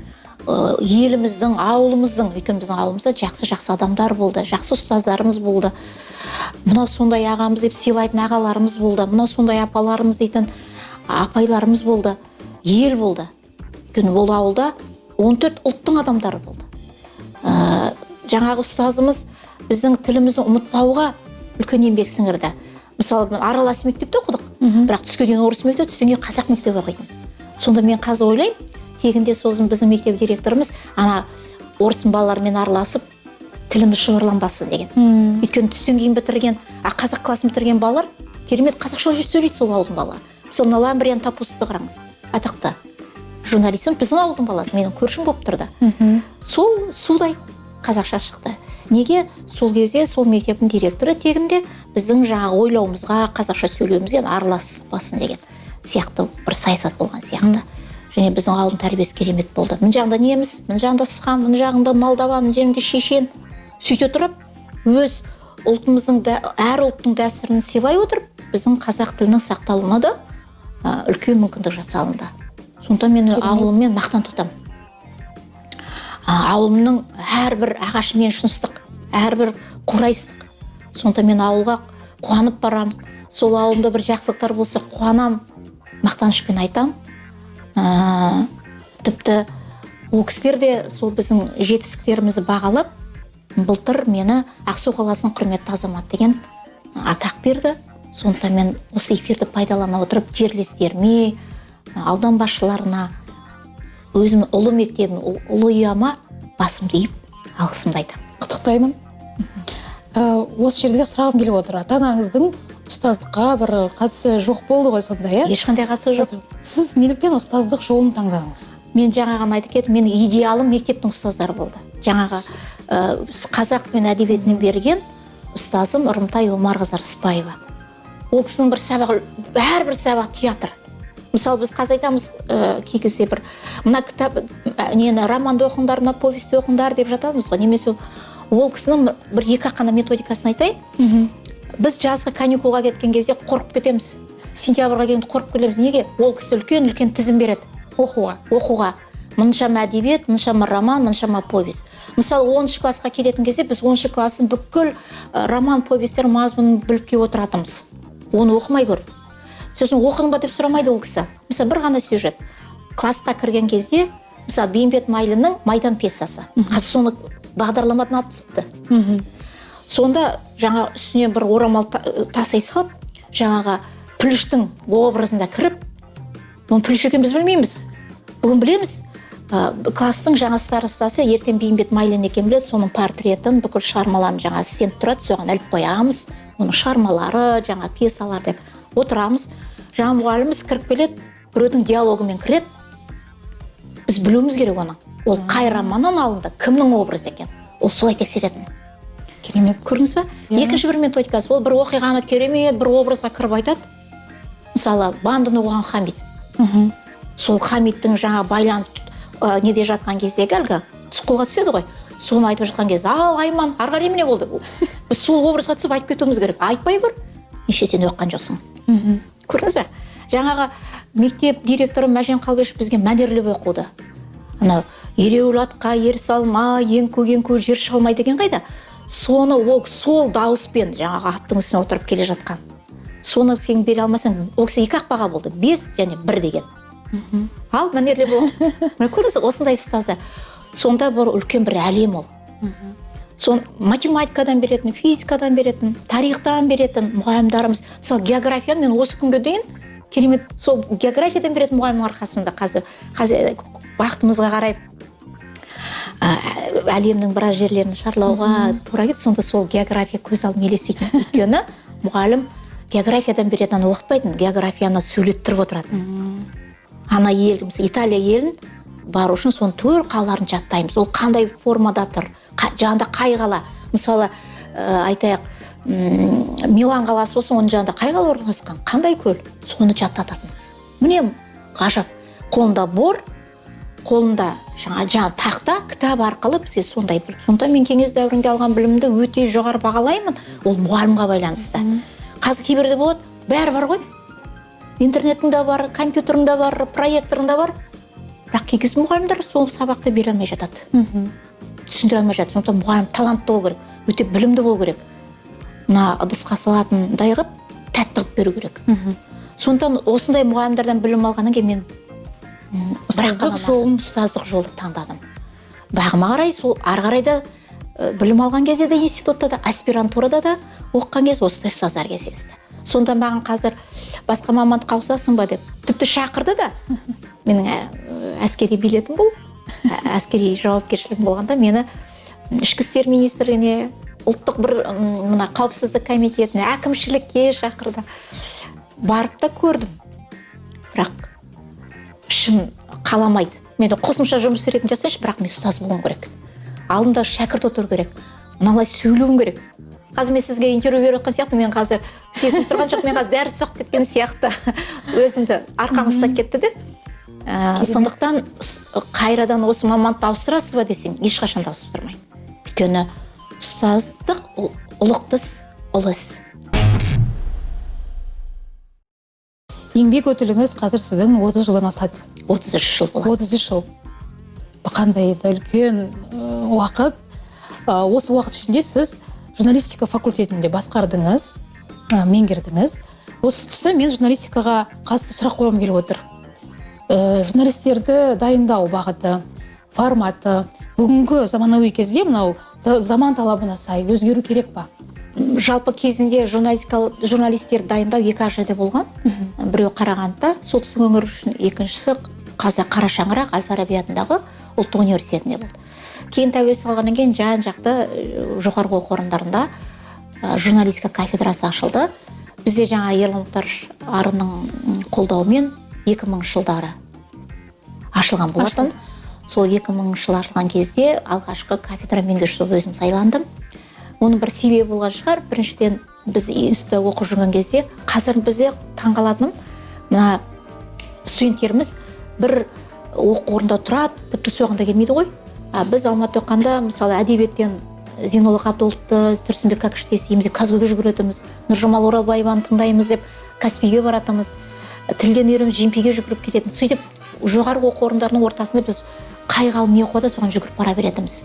[SPEAKER 1] еліміздің, ауылымыздың, өйткені біздің ауылымызда жақсы адамдар болды, жақсы ұстаздарымыз болды. Мынау сондай ағамыз деп сыйлайтын ағаларымыз болды, мынау сондай апаларымыз дейтін апайларымыз болды, ел болды. Өйткені ол ауылда 14 ұлттың адамдары болды. Жаңағы ұстазымыз біздің тілімізді ұмытпауға үлкен еңбек сіңірді. Мысалы, аралас мектепте оқыдық, бірақ түске дейін орыс мектеп, түстен кейін қазақ мектеп оқитын. Сонда мен қазір ойлаймын, тегінде сосын біздің мектеп директорымыз орыс балалармен араласып тіліміз шұбырланбасын деген. Өйткені түстен кейін бітірген, қазақ класын бітірген балалар керемет қазақша сөйлейді сол ауылдың балалары. Мысалы, Ламбриан Тапусовты қараңыз, атақты журналистім, біздің ауылдың баласы, менің көршім болып тұрды. Сол судай қазақша шықты. Неге? Сол кезде сол мектептің директоры тегінде біздің жаңағы ойлауымызға, қазақша сөйлеуімізге араласпасын деген сияқты бір саясат болған сияқты. Және біздің ауылдың тәрбиесі керемет болды. Мына жағында неміс, мына жағында сыған, мына жағында молдова, мына жерінде шешен. Сөйте тұрып, өз ұлтымыздың әр ұлттың дәстүрін сыйлай отырып, біздің қазақ тілінің сақталуына да үлкен мүмкіндік жасалынды. Сонда мен ауылыммен мақтан тұтамын. Ауылымның әрбір ағашы мен үшін ыстық, әрбір қурайыстық. Сонда мен ауылға қуанып барам. Сол ауылымда бір жақсылықтар болса қуанам, мақтанышпен айтам. Тіпті ол кісілер де сол біздің жетістіктерімізді бағалап, былтыр мені Ақсу қаласының құрметті азамат деген атақ берді. Сонда мен осы эфирді пайдалана отырып жерлестеріме, аудан басшыларына, өзім ұлы мектебім, ұлы ұяма басымды иіп, алғысымды айтамын.
[SPEAKER 2] Құттықтаймын. Осы жерде сұрағым келіп отыр. Ата-анаңыздың ұстаздыққа бір қатысы жоқ болды ғой сонда, иә?
[SPEAKER 1] Ешқандай қатысы жоқ.
[SPEAKER 2] Сіз неліктен ұстаздық жолын таңдадыңыз?
[SPEAKER 1] Мен жаңағыны айтып кеттім, менің идеалым мектептің ұстаздары болды. Жаңағы қазақ мен әдебиетінен берген ұстазым Ұрымтай Омарқызы Рысбаева. Ол кісінің бір сабағы, әрбір сабақ театр. Мысалы, біз қазір айтамыз, кей кезде бір мына кітап, романды оқыңдар, мына повесті оқыңдар деп жатамыз ғой. Немесе ол кісінің бір екі қана методикасын айтайын. Біз жазғы каникулға кеткен кезде қорқып кетеміз. Сентябрьға келгенде қорқып келеміз. Неге? Ол кісі үлкен тізім береді оқуға. Мұншама әдебиет, мұншама роман, мұншама повесть. Мысалы, 10 классқа келетін кезде біз 10 классын бүкіл роман, повестер мазмұнын біліп келіп отыратынбыз. Оны оқымай көр. Сосын оқыдың ба деп сұрамайды ол кісі. Мысалы, бір ғана сюжет. Классқа кірген кезде, мысалы, Бейімбет Майлиннің Майдан пьесасы. Қазір соны бағдарламадан алып тастапты. Сонда жаңа үстіне бір орамал тасай салып, жаңаға Пүліштің образында кіріп, оны Пүліш екен біз білмейміз. Бүгін білеміз. Класстың жаңа старостасы ертең Бейімбет Майлин екен біледі, соның портретін, бүкіл шығармаларын жаңа стенд тұрады, соған іліп қоямыз. Оның шығармалары, жаңа пьесалар деп отырамыз. Жаңа мұғаліміміз кіріп келеді, біреудің диалогымен кіреді. Біз білуіміз керек оны. Ол қай романнан алынды, кімнің образы екен. Ол солай тексеретін.
[SPEAKER 2] Керемет.
[SPEAKER 1] Көрдіңіз ба? Екінші бір методикасы. Ол бір оқиғаны керемет бір образға кіріп айтады. Мысалы, Бандыны оған Хамид. Сол Хамидтің жаңа байланып неде жатқан кездегі әлгі қолға түседі ғой. Соны айтып жатқан кезде, ал Айман, арғар еміне болды. Біз сол образға түсіп айтып кетуіміз керек. Айтпай көр, неше сен оққан жоқсың. Көрдіңіз бе? Жаңағы мектеп директоры Мәжен Қалбешев бізге мәнерлеп оқуды. Ана ереуіл атқа ер салма, ең көк жер шалмай деген қайда? Соны ол сол дауыспен жаңағы аттың үстіне отырып келе жатқан. Соны сен бере алмасаң, ол кісі 2 ақпаға болды. 5 және 1 деген. Ал мәнерлеп оқу. Міне көрдіңіз, осындай ұстаздар. Сонда бір үлкен бір әлем ол. Сон математикадан беретін, физикадан беретін, тарихтан беретін мұғалімдарымыз. Мысалы, географияны мен осы күнге дейін керемет сол географиядан беретін мұғалімнің арқасында қазір уақытымызға қарай әлемнің біраз жерлерін шарлауға тура кетті. Сонда сол география көз алдыма елестейтін. Өйткені мұғалім географиядан беретін оқытпайтын, географияны сөйлеттіріп отыратын. Ана ел, мысалы Италия елін бару үшін соның төл қалаларын жаттаймыз. Ол қандай формада тұр, жанында қай қала. Мысалы айтайық, Милан қаласы болса, оның жанында қай қала орналасқан, қандай көл, соны жаттататын. Міне ғажап. Қолында бор, қолында жаңа тақта, кітап арқылы бізге сондай біліп. Сонда мен кеңес дәуірінде алған білімді өте жоғары бағалаймын. Ол мұғалімге байланысты. Қазір кейбірде болады, бәрі бар ғой. Интернетінде бар, компьютерінде бар, проекторында бар. Бірақ кей кезде мұғалімдер сол сабақты бере алмай жатады. Түсіндіре алмай жатады. Сондықтан мұғалім талантты болу керек, өте білімді болу керек. Мына ыдысқа салатындай қылып, тәтті қылып беру керек. Сондықтан осындай мұғалімдерден білім алғаннан кейін мен ұстаздық жолды таңдадым. Бағыма қарай, сол ары қарай да білім алған кезде де институтта да, аспирантурада да оқыған кезде осындай ұстаздар кездесті. Сонда маған қазір басқа мамандыққа ауысасың ба деп тіпті шақырды да. Менің әскери билетім бұл, әскери жауапкершілігім болғанда мені ішкі істер министрлігіне, ұлттық бір мына қауіпсіздік комитетіне, әкімшілікке шақырды. Барып та көрдім. Бірақ ішім қаламайды. Мен қосымша жұмыс ретінде жасайыншы, бірақ мен ұстаз болуым керек. Алдымда шәкірт отыру керек. Мыналай сөйлеуім керек. Қазір мен сізге интервью беріп отқан сияқты, мен қазір сезініп тұрған жоқ, мен қазір дәріс оқып кеткен сияқты өзімді арқам ұстап кетті де. Сондықтан қайрадан осы мамандықты ауыстырасыз ба десең, ешқашан да ауыстырмаймын. Өйткені ұстаздық ұлық іс, ұлы іс.
[SPEAKER 2] Еңбек өтіліңіз қазір сіздің 30 жылдан асады.
[SPEAKER 1] 33 жыл болады.
[SPEAKER 2] 33 жыл. Қандай үлкен уақыт. Осы уақыт ішінде сіз журналистика факультетінде басқардыңыз, меңгердіңіз. Осы тұста мен журналистикаға қатысты сұрақ қойғым келіп отыр. Журналистерді дайындау бағыты, форматы бүгінгі заманауи кезде мынау заман талабына сай өзгеру керек па?
[SPEAKER 1] Жалпы кезінде журналистер дайындау 2 жерде болған. Біреу Қарағандыда, солтүстік өңір үшін, екіншісі Қазақ Қарашаңырақ Әл-Фараби атындағы ұлттық университетінде болды. Кейін тәуелсіз алғаннан кейін жан-жақты жоғарғы оқу орындарында журналистика кафедрасы ашылды. Бізде жаңа Ерлан Мұхтар Арынның қолдауымен 2000 жылдары ашылған болатын. Сол 2000 жыл ашылған кезде алғашқы кафедра меңгерушісі өзім сайландым. Оның бір себебі болған шығар. Біріншіден біз институтта оқып жүрген кезде қазір бізде таңғалатыным, мына студенттеріміз бір оқу орнында тұрады, тіпті соған да келмейді ғой. Біз Алматы оқығанда мысалы әдебиеттен Зейнолла Қабдоловты, Тұрсынбек Кәкішевті естиміз, Казгүлге жүгіретіміз, Нұржамал Оралбаеваны тыңдаймыз деп Каспийге баратымыз, тілден үйреніп Жемпейге жүгіріп кететін. Сөйтіп жоғарғы оқу орындарының ортасында біз қай ғалым не оқыды, соған жүгіріп бара беретіміз.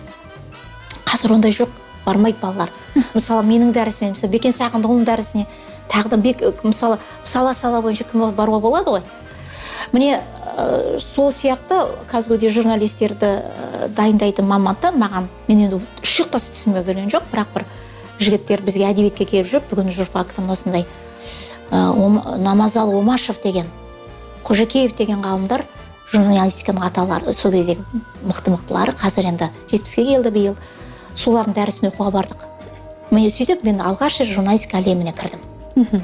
[SPEAKER 1] Қазір ондай жоқ, бармайды балалар. Мысалы менің дәрісіме, мысалы Бекен Сағындығұлының дәрісіне тағы да мысалы сала бойынша кім баруға болады ғой. Міне сол сияқты Казгуде журналистерді дайындайтын маманда маған, мен енді үш ұқтасы түсінбей келген жоқ, бірақ бір жігіттер бізге әдебиетке келіп жүріп, бүгін журфактың осындай Намазал Омашев деген, Қожакеев деген ғалымдар, журналистиканың аталары, сол кездегі мықты-мықтылары, қазір енді 70-ге келді биыл. Солардың дәрісін оқуға бардық. Міне сөйтіп, мен алғаш рет журналистика әлеміне кірдім.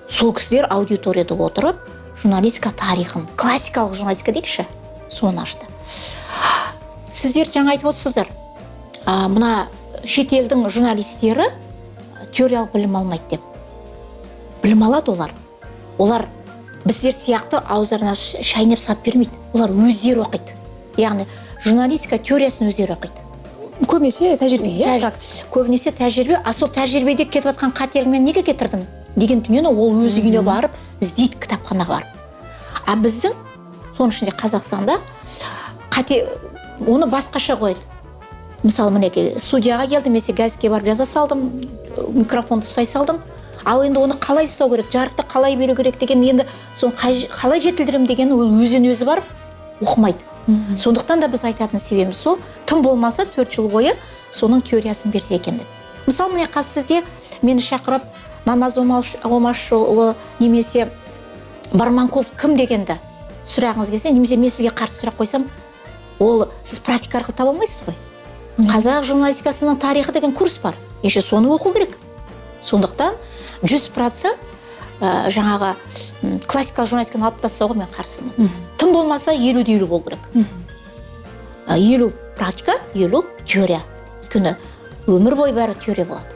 [SPEAKER 1] Сол кісілер аудиторияда отырып, журналистика тарихын, классикалық журналистика дейікші, соны ашты. Сіздер жаңа айтып отырсыздар, мына шетелдің журналистері теориялық білім алмайды деп. Білім алады олар. Олар біздер сияқты ауыздарына шайнап сап бермейді. Олар өздері оқиды. Яғни журналистика теориясын өздері оқиды.
[SPEAKER 2] Көбінесе тәжірибе,
[SPEAKER 1] көбінесе тәжірибе. Сол тәжірибеде кетіп жатқан қателігіммен неге кетірдім деген дүниені ол өз үйіне барып іздейді, кітапханаға барып. А біздің соның ішінде Қазақстанда қате оны басқаша қойды. Мысалы мінекей студияға келдім, мен газетке барып жаза салдым, микрофонды ұстай салдым. Ал енді оны қалай ұстау керек, жарықты қалай беру керек деген, енді соны қалай жетілдірем деген ол өзін-өзі барып оқымайды. Сондықтан да біз айтатын себебіміз сол, тым болмаса 4 жыл бойы соның теориясын берсе екен деп. Мысалы міне қазір сізге мені шақырып Намаз Омашұлы немесе Барманқұлов кім дегенді сұрағыңыз келсе, немесе мен сізге қарсы сұрақ қойсам, ол сіз практика арқылы таба алмайсыз ғой. Қазақ журналистикасының тарихы деген курс бар. Еше соны оқу керек. Сондықтан 100% жаңағы классикалық журналистиканы алып тастауға мен қарсымын. Тым болмаса 50-50 болу керек. 50 практика, 50 теория. Өйткені өмір бойы бәрі теория болады.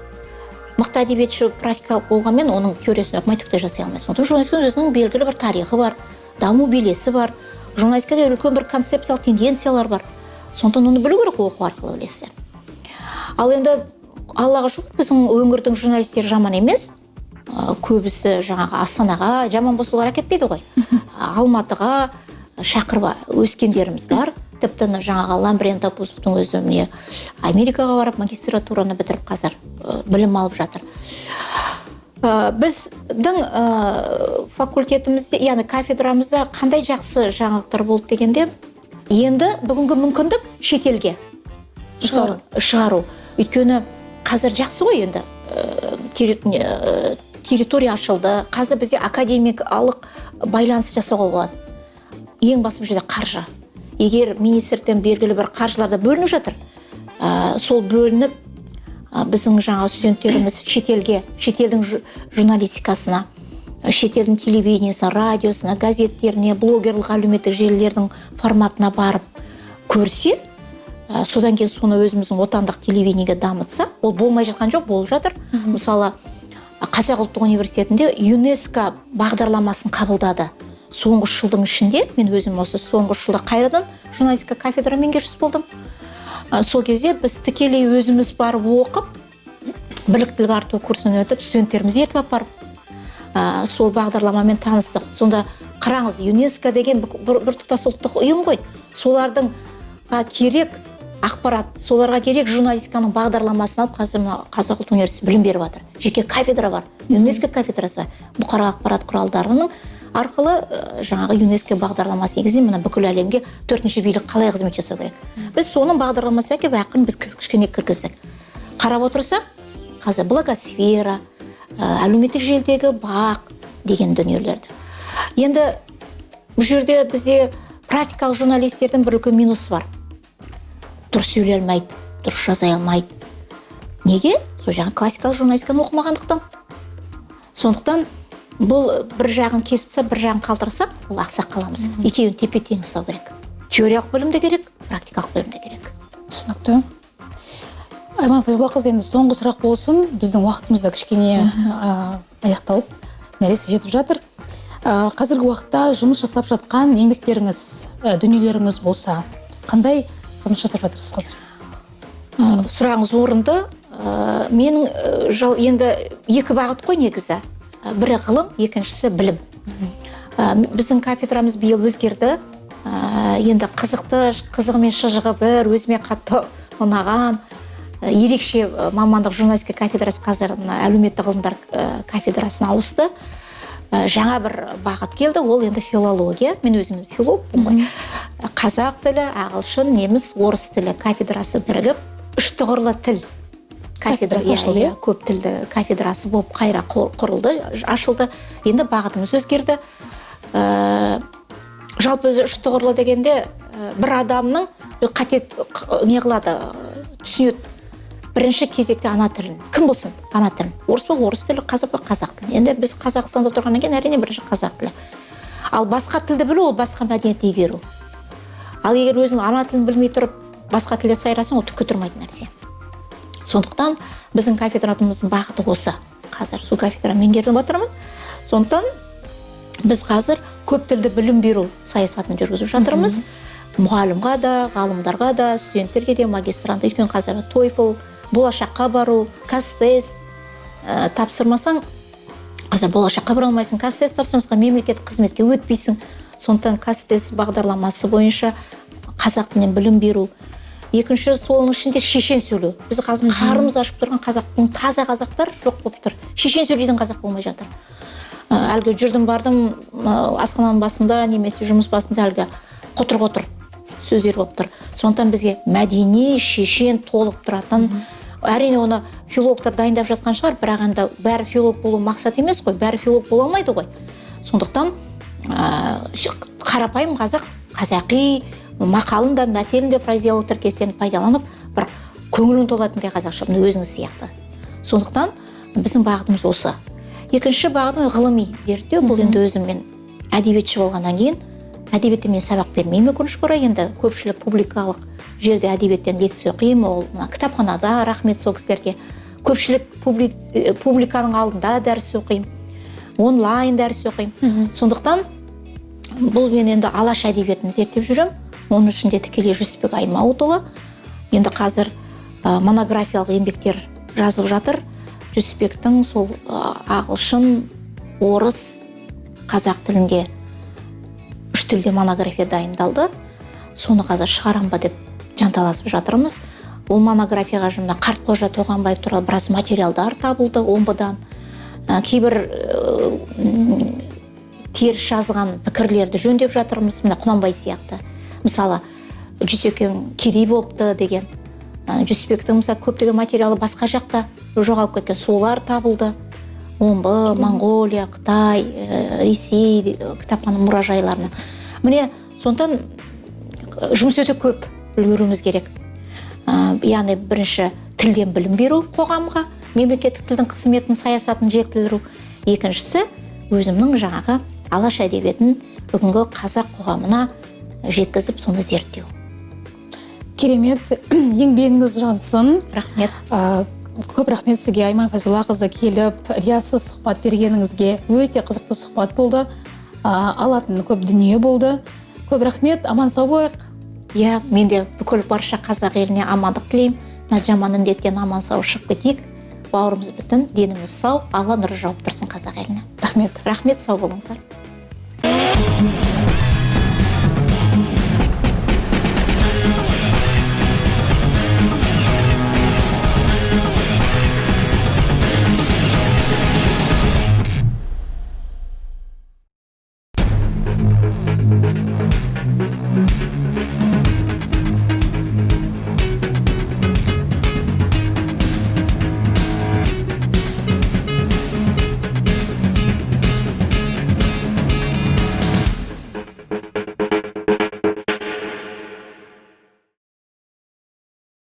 [SPEAKER 1] Мықты әдебиетші практика болғанмен оның теориясын оқымай түкте жасай алмайды. Сондықтан журналистиканың өзінің белгілі бір тарихы бар, даму белесі бар. Журналистикада үлкен бір концепциялық тенденциялар бар. Сондықтан оны білу керек, оқу арқылы білесіздер. Ал енді Аллаға шүкір, біздің өңірдің журналистері жаман емес. Көбісі жаңағы Астанаға жаман болса олар әкетпейді ғой. Алматыға шақырып өскендеріміз бар. Тіпті жаңағы Ламбрен Тапузовтың өзі міне Америкаға барып магистратураны бітіріп қазір білім алып жатыр. Біздің факультетімізде, яғни кафедрамызда қандай жақсы жаңалықтар болды дегенде, енді бүгінгі мүмкіндік шетелге шығару. Өйткені қазір жақсы ғой, енді территория ашылды. Қазір бізде академикалық байланыс жасауға болады. Ең басты жерде қаржы. Егер министрліктен белгілі бір қаржыларда бөлініп жатыр, сол бөлініп біздің жаңа студенттеріміз шетелдің журналистикасына, шетелдің телевидениесіне, радиосына, газеттеріне, блогерлік әлеуметтік желілердің форматына барып көрсе, содан кейін соны өзіміздің отандық телевидениеге дамытса, ол болмай жатқан жоқ, болып жатыр. Мысалы, Қазақ ұлттық университетінде ЮНЕСКО бағдарламасын қабылдады. Соңғы жылдың ішінде, мен өзім осы соңғы жылда қайрадан журналистика кафедра меңгерушісі болдым. Сол кезде біз тікелей өзіміз барып оқып, біліктілік арту курсын өтіп, студенттеріміз ертіп апарып, сол бағдарламамен таныстық. Сонда қараңыз, ЮНЕСКО деген бір тұтас ұлттық ұйым ғой. Солардың керек ақпарат, соларға керек журналистиканың бағдарламасын алып, қазір Қазақ ұлттық университеті білім беріп жатыр. Жеке кафедра бар, ЮНЕСКО кафедрасы бар. Бұқаралық ақпарат құралдарының арқылы жаңағы ЮНЕСКО бағдарламасы негізінен мына бүкіл әлемге 4-ші билік қалай қызмет жасау керек. Біз соның бағдарламасы әкеп ақырын біз кішкене кіргіздік. Қарап отырсақ, қазір блогосфера, әлеуметтік желідегі бақ деген дүниелерді. Енді бұл жерде бізде практикалық журналистердің бір үлкен минусы бар. Дұрыс сөйлей алмайды, дұрыс жаза алмайды. Неге? Сол жаңа классикалық журналистиканы оқымағандықтан. Сондықтан бұл бір жағын кесіпсе, бір жағын қалдырсақ, ол ақсақ қаламыз. Екеуін тепе-тең ұстау керек. Теориялық білім де керек, практикалық білім де керек.
[SPEAKER 2] Түсінікті. Айман Файзоллақызы, енді соңғы сұрақ болсын, біздің уақытымызда кішкене аяқталып, мәресі жетіп жатыр. Қазіргі уақытта жұмыс жасап жатқан еңбектеріңіз, дүниелеріңіз болса, қандай жұмыс жасап жатырсыз қазір?
[SPEAKER 1] Сұрағыңыз орынды. Менің енді екі бағыт қой негізі. Бірі ғылым, екіншісі білім. Біздің кафедрамыз биыл өзгерді. Енді қызығы мен шыжығы бір, өзіме қатты ұнаған, ерекше мамандық журналистика кафедрасы қазір әлеуметтік ғылымдар кафедрасына ауысты. Жаңа бір бағыт келді, ол енді филология. Мен өзім филологпын ғой. Қазақ тілі, ағылшын, неміс, орыс тілі кафедрасы бірігіп, үш тұғырлы тіл кафедрасы ашылды, көп тілді кафедрасы болып қайра құрылды, ашылды. Енді бағытымыз өзгерді. Жалпы өзі үш тұғырлы дегенде бір адамның қате не қылады, түсінеді. Бірінші кезекте ана тілін. Кім болсын? Ана тілін. Орыс па орыс тілі, қазақ па қазақ тілі. Енді біз Қазақстанда тұрғаннан кейін әрине бірінші қазақ тілі. Ал басқа тілді білу, ол басқа мәдениетті игеру. Ал егер өзің ана тілін білмей тұрып, басқа тілде сайрасың, ол түкке тұрмайтын нәрсе. Сондықтан біздің кафедрамыздың бағыты осы. Қазір сол кафедраны меңгеріп отырмын. Сондықтан біз қазір көп тілді білім беру саясатын жүргізіп жатырмыз. Мұғалімға да, ғалымдарға да, студенттерге де, магистрант, өйткені қазір TOEFL, болашаққа бару, қазтест тапсырмасаң, қазір болашаққа бара алмайсың, қазтест тапсырмасаң мемлекеттік қызметке өтпейсің. сондықтан қазтес бағдарламасы бойынша қазақ тілінен білім беру. Екінші, соның ішінде шешен сөйлеу. Біз қазір қарымыз ашып тұрған қазақтың таза қазақтар жоқ болып тұр. Шешен сөйлейтін қазақ болмай жатыр. Әлгі жүрдім бардым асхананың басында немесе жұмыс басында әлгі қотыр сөздер болып тұр. Сондықтан бізге мәдени, шешен, толық тұратын, әрине оны филологтар дайындап жатқан шығар, бірақ енді бәрі филолог болу мақсат емес қой, бәрі филолог бола алмайды ғой. Сондықтан қарапайым қазақи мақалында, мәтелінде фразеология тіркестерін пайдаланып, бірақ көңілін толатындай қазақша, өзіңіз сияқты. Сондықтан біздің бағытымыз осы. Екінші бағытым ғылыми зерттеу. Бұл енді өзім мен әдебиетші болғаннан кейін, әдебиеттен мен сабақ бермеймін, өкінішке орай. Енді көпшілік публикалық жерде әдебиеттен лекция оқимын, ол кітапханада, рахмет сол кісілерге. Көпшілік публиканың алдында дәріс оқимын, онлайн дәріс оқимын. Сондықтан бұл мен енді алаш әдебиетін зерттеп жүрем. Оның ішінде тікелей Жүсіпбек Аймауытұлы. Енді қазір монографиялық еңбектер жазылып жатыр. Жүсіпбектің сол ағылшын, орыс, қазақ тілінде 3 тілде монография дайындалды. Соны қазір шығарам ба деп жанталасып жатырмыз. Ол монографияға жаңа Қартқожа Тоғанбаев туралы біраз материалдар табылды омбыдан. Кейбір теріс жазған пікірлерді жөндеп жатырмыз. Мына Құнанбай сияқты. Мысалы, Жүсекең кедей болыпты деген. Жүсіпбектің мысалы көптеген материалы басқа жақта жоғалып кеткен, солар табылды. Омбы, Монғолия, Қытай, Ресей кітапхана мұражайларына. Міне, сондықтан жұмыс өте көп үлгеруіміз керек. Яғни бірінші тілден білім беру қоғамға, мемлекеттік тілдің қызметін, саясатын жетілдіру. Екіншісі, өзімнің жаңағы алаш әдебиетін бүгінгі қазақ қоғамына жеткізіп, соны зерттеу.
[SPEAKER 2] Керемет, еңбегіңіз жансын.
[SPEAKER 1] Рахмет.
[SPEAKER 2] Көп рахмет сізге, Айман Файзуллақызы, келіп, риясыз сұхбат бергеніңізге. Өте қызықты сұхбат болды. Алатын көп дүние болды. Көп рахмет, аман сау болайық.
[SPEAKER 1] Иә, мен де бүкіл барша қазақ еліне амандық тілеймін. Мына жаман індеттен аман сау шығып кетейік. Бауырымыз бүтін, деніміз сау, Алла нұры жауып тұрсын қазақ еліне.
[SPEAKER 2] Рахмет.
[SPEAKER 1] Рахмет, сау болыңыздар.